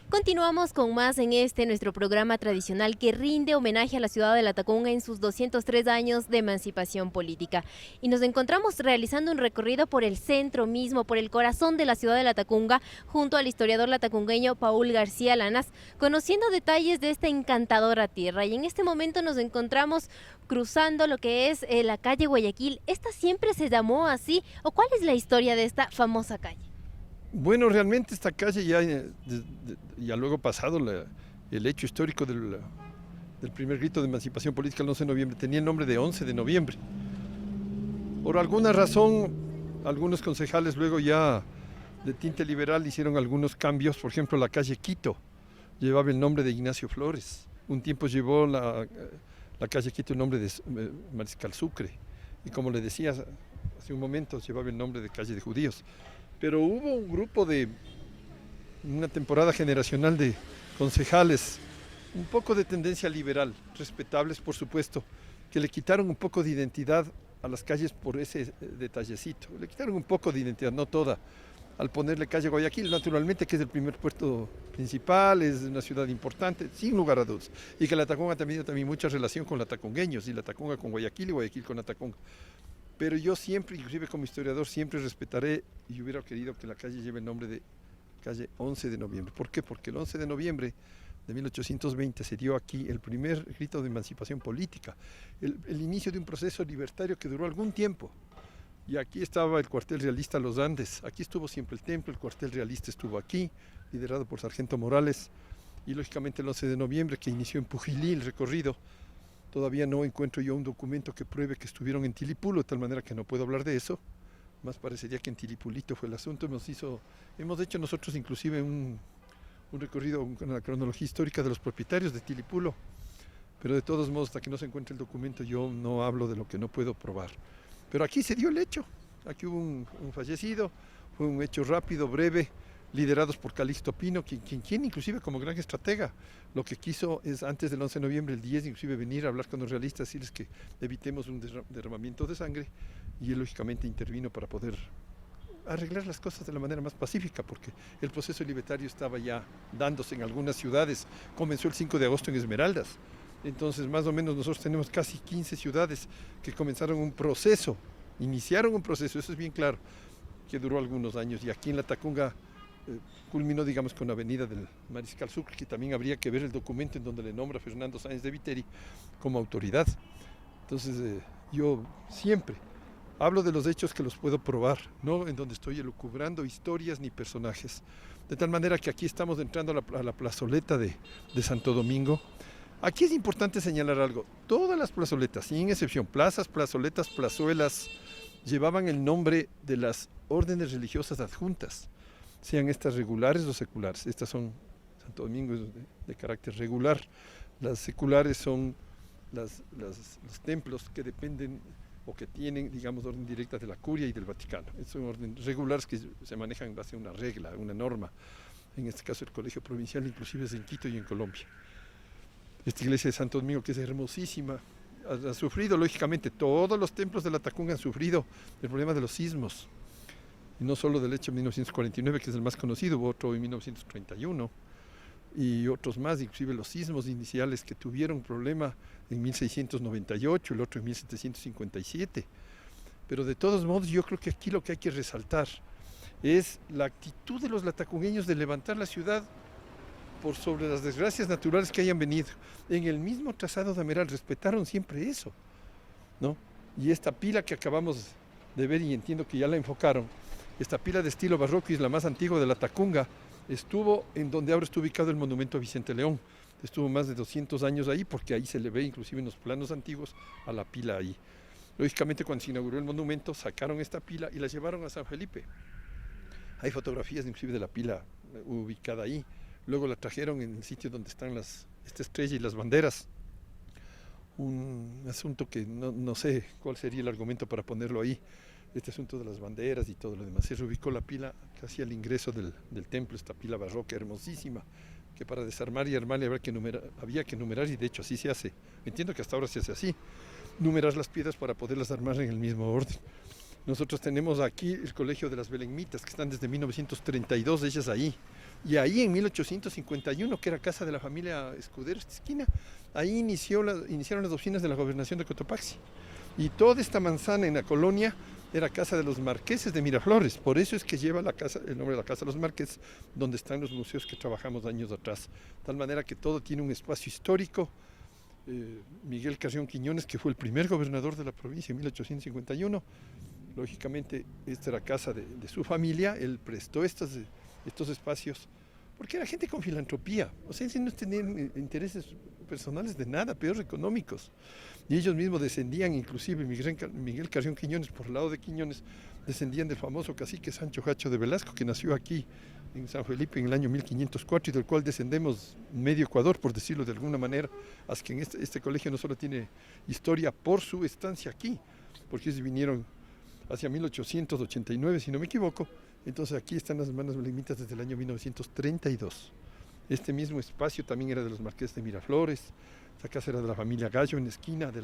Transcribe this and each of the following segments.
Continuamos con más en nuestro programa tradicional que rinde homenaje a la ciudad de Latacunga en sus 203 años de emancipación política. Y nos encontramos realizando un recorrido por el centro mismo, por el corazón de la ciudad de Latacunga, junto al historiador latacungueño Paul García Lanas, conociendo detalles de esta encantadora tierra. Y en este momento nos encontramos cruzando lo que es la calle Guayaquil. ¿Esta siempre se llamó así? ¿O cuál es la historia de esta famosa calle? Bueno, realmente esta calle ya luego pasado el hecho histórico del primer grito de emancipación política el 11 de noviembre, tenía el nombre de 11 de noviembre. Por alguna razón, algunos concejales luego ya de tinte liberal hicieron algunos cambios. Por ejemplo, la calle Quito llevaba el nombre de Ignacio Flores. Un tiempo llevó la calle Quito el nombre de Mariscal Sucre. Y como le decía hace un momento, llevaba el nombre de calle de judíos. Pero hubo un grupo una temporada generacional de concejales, un poco de tendencia liberal, respetables por supuesto, que le quitaron un poco de identidad a las calles por ese detallecito. Le quitaron un poco de identidad, no toda, al ponerle calle Guayaquil, naturalmente que es el primer puerto principal, es una ciudad importante, sin lugar a dudas. Y que Latacunga también tiene mucha relación con latacungueños, y Latacunga con Guayaquil y Guayaquil con Latacunga. Pero yo siempre, inclusive como historiador, siempre respetaré y hubiera querido que la calle lleve el nombre de calle 11 de noviembre. ¿Por qué? Porque el 11 de noviembre de 1820 se dio aquí el primer grito de emancipación política, el inicio de un proceso libertario que duró algún tiempo. Y aquí estaba el cuartel realista Los Andes, aquí estuvo siempre el templo, el cuartel realista estuvo aquí, liderado por Sargento Morales, y lógicamente el 11 de noviembre que inició en Pujilí el recorrido. Todavía no encuentro yo un documento que pruebe que estuvieron en Tilipulo, de tal manera que no puedo hablar de eso. Más parecería que en Tilipulito fue el asunto. Hemos hecho nosotros inclusive un recorrido con la cronología histórica de los propietarios de Tilipulo. Pero de todos modos, hasta que no se encuentre el documento, yo no hablo de lo que no puedo probar. Pero aquí se dio el hecho. Aquí hubo un fallecido, fue un hecho rápido, breve, liderados por Calixto Pino, quien inclusive como gran estratega, lo que quiso es antes del 11 de noviembre, el 10, inclusive venir a hablar con los realistas, decirles que evitemos un derramamiento de sangre, y él lógicamente intervino para poder arreglar las cosas de la manera más pacífica, porque el proceso libertario estaba ya dándose en algunas ciudades. Comenzó el 5 de agosto en Esmeraldas, entonces más o menos nosotros tenemos casi 15 ciudades que comenzaron un proceso, iniciaron un proceso, eso es bien claro, que duró algunos años, y aquí en Latacunga culminó, digamos, con la avenida del Mariscal Sucre, que también habría que ver el documento en donde le nombra Fernando Sáenz de Viteri como autoridad. Entonces, yo siempre hablo de los hechos que los puedo probar, no en donde estoy elucubrando historias ni personajes. De tal manera que aquí estamos entrando a la plazoleta de Santo Domingo. Aquí es importante señalar algo. Todas las plazoletas, sin excepción, plazas, plazoletas, plazuelas, llevaban el nombre de las órdenes religiosas adjuntas, sean estas regulares o seculares. Estas son, Santo Domingo es de carácter regular, las seculares son los templos que dependen o que tienen, digamos, orden directa de la Curia y del Vaticano. Son órdenes regulares que se manejan en base a una regla, una norma. En este caso el colegio provincial inclusive es en Quito y en Colombia. Esta iglesia de Santo Domingo, que es hermosísima, ha sufrido, lógicamente, todos los templos de Latacunga han sufrido el problema de los sismos. Y no solo del hecho de 1949, que es el más conocido, hubo otro en 1931 y otros más, inclusive los sismos iniciales que tuvieron problema en 1698, el otro en 1757. Pero de todos modos, yo creo que aquí lo que hay que resaltar es la actitud de los latacungueños de levantar la ciudad por sobre las desgracias naturales que hayan venido. En el mismo trazado de Ameral respetaron siempre eso, ¿no? Y esta pila que acabamos de ver, y entiendo que ya la enfocaron, esta pila de estilo barroco, y es la más antigua de Latacunga, estuvo en donde ahora está ubicado el monumento a Vicente León. Estuvo más de 200 años ahí, porque ahí se le ve inclusive en los planos antiguos a la pila ahí. Lógicamente, cuando se inauguró el monumento, sacaron esta pila y la llevaron a San Felipe. Hay fotografías inclusive de la pila ubicada ahí. Luego la trajeron en el sitio donde están esta estrella y las banderas. Un asunto que no sé cuál sería el argumento para ponerlo ahí. Este asunto de las banderas y todo lo demás. Se reubicó la pila casi al ingreso del templo, esta pila barroca hermosísima, que para desarmar y armarle había que numerar, y de hecho así se hace. Entiendo que hasta ahora se hace así, numerar las piedras para poderlas armar en el mismo orden. Nosotros tenemos aquí el colegio de las Belenmitas, que están desde 1932, ellas ahí, Y ahí en 1851, que era casa de la familia Escudero, esta esquina, ahí iniciaron las oficinas de la gobernación de Cotopaxi. Y toda esta manzana en la colonia era casa de los marqueses de Miraflores. Por eso es que lleva el nombre de la casa de los marqueses, donde están los museos que trabajamos años atrás. De tal manera que todo tiene un espacio histórico. Miguel Carrión Quiñones, que fue el primer gobernador de la provincia en 1851, lógicamente esta era casa de su familia. Él prestó estos espacios porque era gente con filantropía, o sea, no tenían intereses personales de nada, peor económicos. Y ellos mismos descendían, inclusive Miguel Carrión Quiñones, por el lado de Quiñones, descendían del famoso cacique Sancho Hacho de Velasco, que nació aquí en San Felipe en el año 1504 y del cual descendemos medio Ecuador, por decirlo de alguna manera. Así que en este colegio no solo tiene historia por su estancia aquí, porque ellos vinieron hacia 1889, si no me equivoco. Entonces aquí están las hermanas Belemitas desde el año 1932. Este mismo espacio también era de los marqueses de Miraflores. Esta casa era de la familia Gallo en la esquina de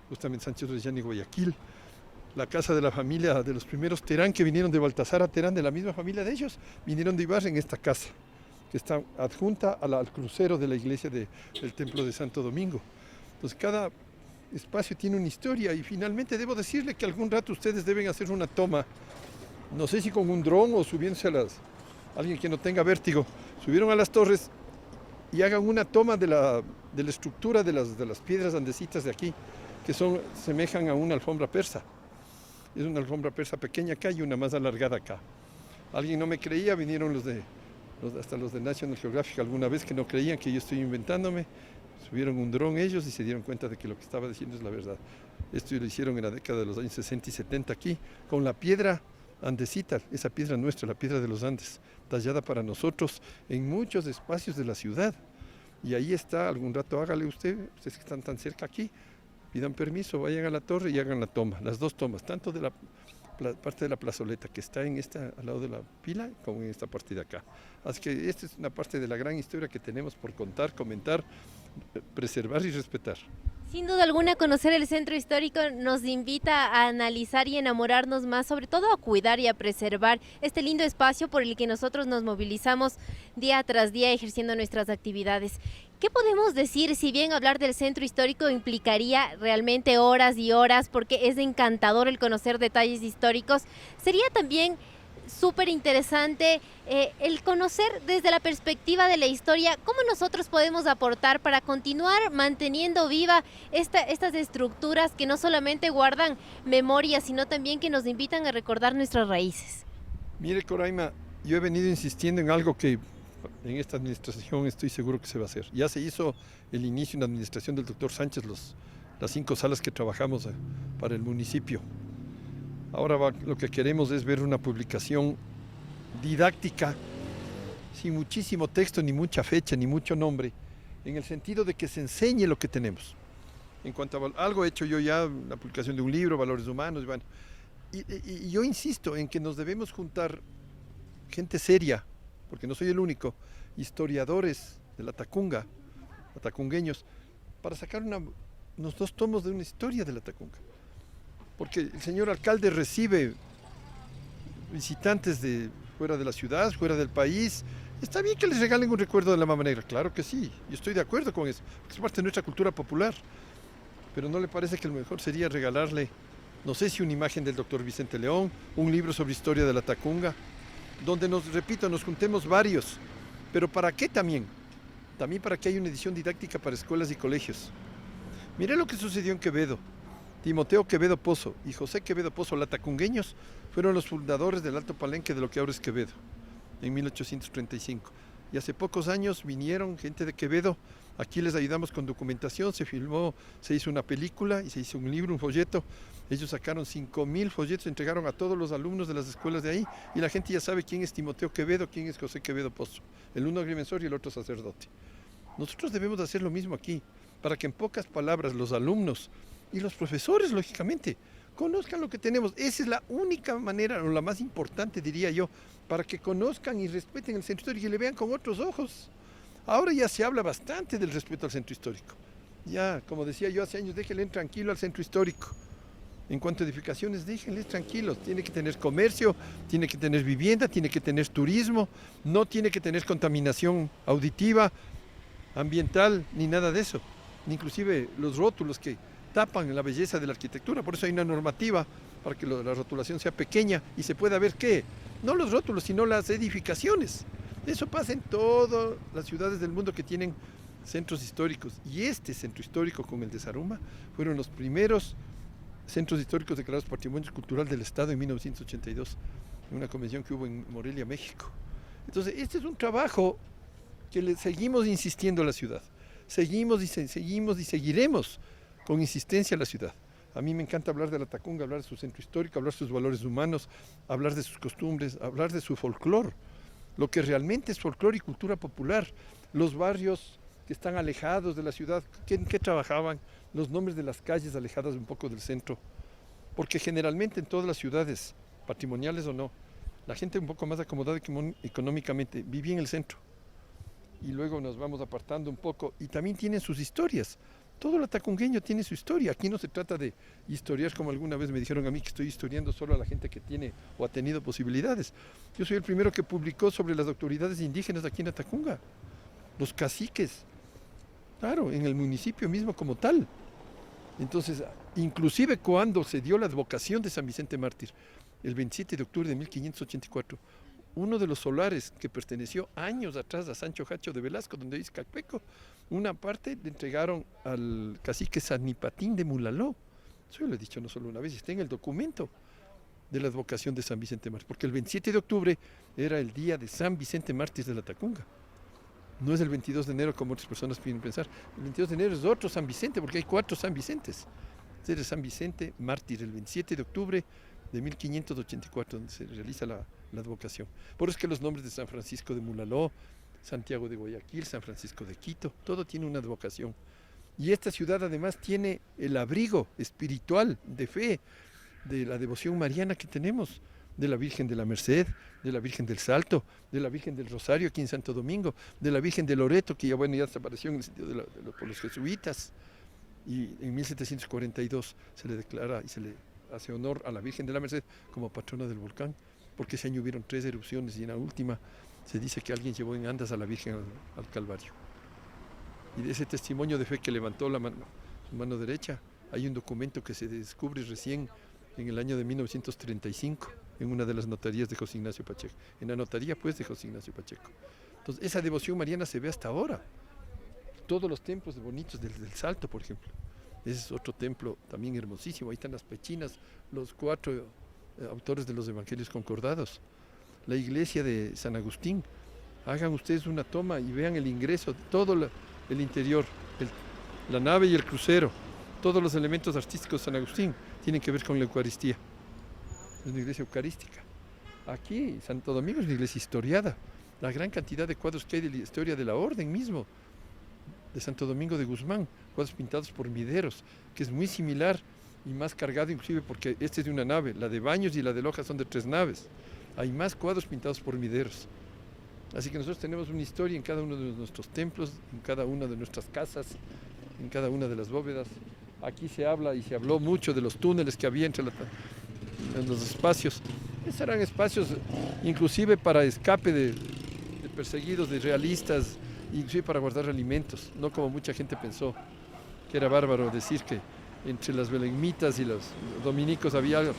justamente Sánchez Orellana y Guayaquil. La casa de la familia de los primeros Terán, que vinieron de Baltasar a Terán, de la misma familia de ellos, vinieron de Ibarra en esta casa, que está adjunta al crucero de la iglesia del Templo de Santo Domingo. Entonces cada espacio tiene una historia y finalmente debo decirle que algún rato ustedes deben hacer una toma, no sé si con un dron o subiéndose alguien que no tenga vértigo, subieron a las torres y hagan una toma de la estructura de las piedras andesitas de aquí, que semejan a una alfombra persa. Es una alfombra persa pequeña acá y una más alargada acá. Alguien no me creía, vinieron hasta los de National Geographic alguna vez, que no creían que yo estoy inventándome. Subieron un dron ellos y se dieron cuenta de que lo que estaba diciendo es la verdad. Esto lo hicieron en la década de los años 60 y 70 aquí, con la piedra andesita, esa piedra nuestra, la piedra de los Andes, tallada para nosotros en muchos espacios de la ciudad. Y ahí está, algún rato hágale ustedes que están tan cerca aquí, pidan permiso, vayan a la torre y hagan la toma, las dos tomas, tanto de la parte de la plazoleta que está al lado de la pila, como en esta parte de acá. Así que esta es una parte de la gran historia que tenemos por contar, comentar, preservar y respetar. Sin duda alguna, conocer el centro histórico nos invita a analizar y enamorarnos más, sobre todo a cuidar y a preservar este lindo espacio por el que nosotros nos movilizamos día tras día ejerciendo nuestras actividades. ¿Qué podemos decir? Si bien hablar del centro histórico implicaría realmente horas y horas, porque es encantador el conocer detalles históricos, sería también súper interesante el conocer desde la perspectiva de la historia cómo nosotros podemos aportar para continuar manteniendo viva estas estructuras que no solamente guardan memoria, sino también que nos invitan a recordar nuestras raíces. Mire, Coraima, yo he venido insistiendo en algo que en esta administración estoy seguro que se va a hacer. Ya se hizo el inicio en la administración del doctor Sánchez, las 5 salas que trabajamos para el municipio. Ahora lo que queremos es ver una publicación didáctica, sin muchísimo texto, ni mucha fecha, ni mucho nombre, en el sentido de que se enseñe lo que tenemos. En cuanto a algo he hecho yo ya, la publicación de un libro, Valores Humanos, bueno, y yo insisto en que nos debemos juntar gente seria, porque no soy el único, historiadores de la Tacunga, atacungueños, para sacar unos 2 tomos de una historia de la Tacunga. Porque el señor alcalde recibe visitantes de fuera de la ciudad, fuera del país. Está bien que les regalen un recuerdo de la Mama Negra, claro que sí, yo estoy de acuerdo con eso, es parte de nuestra cultura popular. Pero ¿no le parece que lo mejor sería regalarle, no sé si una imagen del doctor Vicente León, un libro sobre historia de la Tacunga, donde nos juntemos varios? ¿Pero para qué también? También para que haya una edición didáctica para escuelas y colegios. Mire lo que sucedió en Quevedo. Timoteo Quevedo Pozo y José Quevedo Pozo, latacungueños, fueron los fundadores del Alto Palenque de lo que ahora es Quevedo, en 1835. Y hace pocos años vinieron gente de Quevedo, aquí les ayudamos con documentación, se filmó, se hizo una película y se hizo un libro, un folleto. Ellos sacaron 5,000 folletos, entregaron a todos los alumnos de las escuelas de ahí y la gente ya sabe quién es Timoteo Quevedo, quién es José Quevedo Pozo, el uno agrimensor y el otro sacerdote. Nosotros debemos hacer lo mismo aquí, para que en pocas palabras los alumnos y los profesores, lógicamente, conozcan lo que tenemos. Esa es la única manera, o la más importante, diría yo, para que conozcan y respeten el centro histórico y le vean con otros ojos. Ahora ya se habla bastante del respeto al centro histórico. Ya, como decía yo hace años, déjenle tranquilo al centro histórico. En cuanto a edificaciones, déjenles tranquilos, tiene que tener comercio, tiene que tener vivienda, tiene que tener turismo, no tiene que tener contaminación auditiva, ambiental, ni nada de eso. Inclusive los rótulos que tapan la belleza de la arquitectura, por eso hay una normativa para que la rotulación sea pequeña y se pueda ver qué, no los rótulos, sino las edificaciones. Eso pasa en todas las ciudades del mundo que tienen centros históricos. Y este centro histórico con el de Zaruma fueron los primeros centros históricos declarados Patrimonio Cultural del Estado en 1982, en una convención que hubo en Morelia, México. Entonces, este es un trabajo que le seguimos insistiendo a la ciudad. Seguimos y seguiremos con insistencia a la ciudad. A mí me encanta hablar de la Tacunga, hablar de su centro histórico, hablar de sus valores humanos, hablar de sus costumbres, hablar de su folclor, lo que realmente es folclor y cultura popular. Los barrios que están alejados de la ciudad, ¿en qué trabajaban? Los nombres de las calles alejadas un poco del centro. Porque generalmente en todas las ciudades, patrimoniales o no, la gente un poco más acomodada económicamente vivía en el centro. Y luego nos vamos apartando un poco y también tienen sus historias. Todo el atacungueño tiene su historia. Aquí no se trata de historiar como alguna vez me dijeron a mí que estoy historiando solo a la gente que tiene o ha tenido posibilidades. Yo soy el primero que publicó sobre las autoridades indígenas aquí en Atacunga, los caciques, claro, en el municipio mismo como tal. Entonces, inclusive cuando se dio la advocación de San Vicente Mártir, el 27 de octubre de 1584, uno de los solares que perteneció años atrás a Sancho Hacho de Velasco, donde dice Calpeco, una parte le entregaron al cacique Sanipatín de Mulaló. Eso yo lo he dicho no solo una vez, está en el documento de la advocación de San Vicente Mártir, porque el 27 de octubre era el día de San Vicente Mártir de la Tacunga. No es el 22 de enero como otras personas quieren pensar. El 22 de enero es otro San Vicente, porque hay 4 San Vicentes. Este es San Vicente Mártir, el 27 de octubre de 1584, donde se realiza la advocación. Por eso es que los nombres de San Francisco de Mulaló, Santiago de Guayaquil, San Francisco de Quito, todo tiene una advocación. Y esta ciudad además tiene el abrigo espiritual de fe, de la devoción mariana que tenemos, de la Virgen de la Merced, de la Virgen del Salto, de la Virgen del Rosario aquí en Santo Domingo, de la Virgen de Loreto, que ya desapareció en el sentido por los jesuitas. Y en 1742 se le declara y se le hace honor a la Virgen de la Merced como patrona del volcán, porque ese año hubieron 3 erupciones y en la última se dice que alguien llevó en andas a la Virgen al Calvario. Y de ese testimonio de fe que levantó su mano derecha, hay un documento que se descubre recién en el año de 1935, en una de las notarías de José Ignacio Pacheco, en la notaría pues de José Ignacio Pacheco. Entonces esa devoción mariana se ve hasta ahora. Todos los templos bonitos del Salto, por ejemplo. Ese es otro templo también hermosísimo. Ahí están las pechinas, los 4 autores de los evangelios concordados. La iglesia de San Agustín. Hagan ustedes una toma y vean el ingreso, todo el interior, la nave y el crucero. Todos los elementos artísticos de San Agustín tienen que ver con la Eucaristía. Es una iglesia eucarística. Aquí, Santo Domingo es una iglesia historiada. La gran cantidad de cuadros que hay de la historia de la orden mismo, de Santo Domingo de Guzmán, cuadros pintados por Mideros, que es muy similar y más cargado inclusive porque este es de una nave, la de Baños y la de Loja son de 3 naves. Hay más cuadros pintados por Mideros. Así que nosotros tenemos una historia en cada uno de nuestros templos, en cada una de nuestras casas, en cada una de las bóvedas. Aquí se habla y se habló mucho de los túneles que había entre en los espacios. Esos eran espacios inclusive para escape de perseguidos, de realistas, inclusive para guardar alimentos, no como mucha gente pensó, que era bárbaro decir que entre las belemnitas y los dominicos había algo.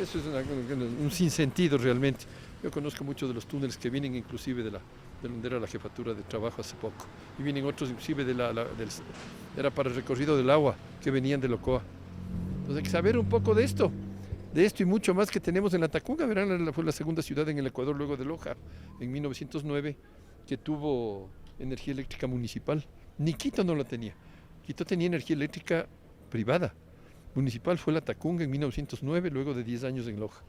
Eso es un sinsentido realmente. Yo conozco muchos de los túneles que vienen inclusive de donde era la jefatura de trabajo hace poco, y vienen otros inclusive era para el recorrido del agua, que venían de Locoa. Entonces hay que saber un poco de esto y mucho más que tenemos en la Tacunga. Verán, fue la segunda ciudad en el Ecuador luego de Loja, en 1909, que tuvo energía eléctrica municipal. Ni Quito no la tenía. Quito tenía energía eléctrica privada. Municipal fue la Tacunga en 1909, luego de 10 años en Loja.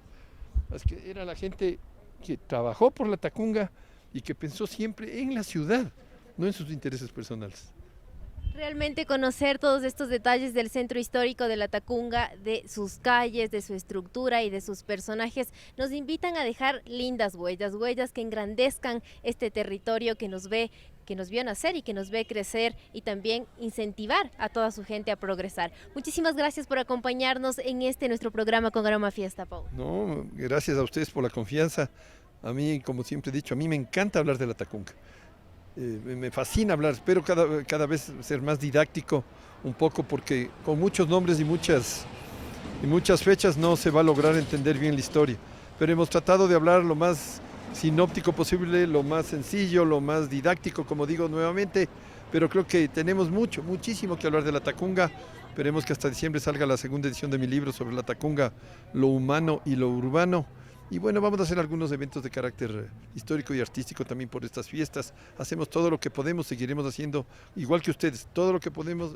Así que era la gente que trabajó por la Tacunga y que pensó siempre en la ciudad, no en sus intereses personales. Realmente conocer todos estos detalles del centro histórico de la Tacunga, de sus calles, de su estructura y de sus personajes, nos invitan a dejar lindas huellas que engrandezcan este territorio que nos ve que nos vio nacer y que nos ve crecer y también incentivar a toda su gente a progresar. Muchísimas gracias por acompañarnos en nuestro programa con Aroma Fiesta, Pau. No, gracias a ustedes por la confianza. A mí, como siempre he dicho, a mí me encanta hablar de Latacunga. Me fascina hablar, espero cada vez ser más didáctico un poco, porque con muchos nombres y muchas fechas no se va a lograr entender bien la historia. Pero hemos tratado de hablar lo más sinóptico posible, lo más sencillo, lo más didáctico, como digo nuevamente, pero creo que tenemos muchísimo que hablar de Latacunga. Esperemos que hasta diciembre salga la segunda edición de mi libro sobre Latacunga, lo humano y lo urbano. Y bueno, vamos a hacer algunos eventos de carácter histórico y artístico también por estas fiestas. Hacemos todo lo que podemos, seguiremos haciendo, igual que ustedes, todo lo que podemos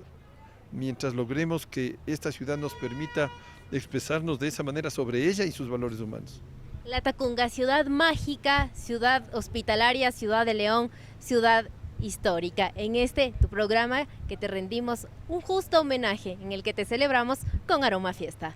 mientras logremos que esta ciudad nos permita expresarnos de esa manera sobre ella y sus valores humanos. Latacunga, ciudad mágica, ciudad hospitalaria, ciudad de León, ciudad histórica. En tu programa que te rendimos un justo homenaje, en el que te celebramos con Aroma Fiesta.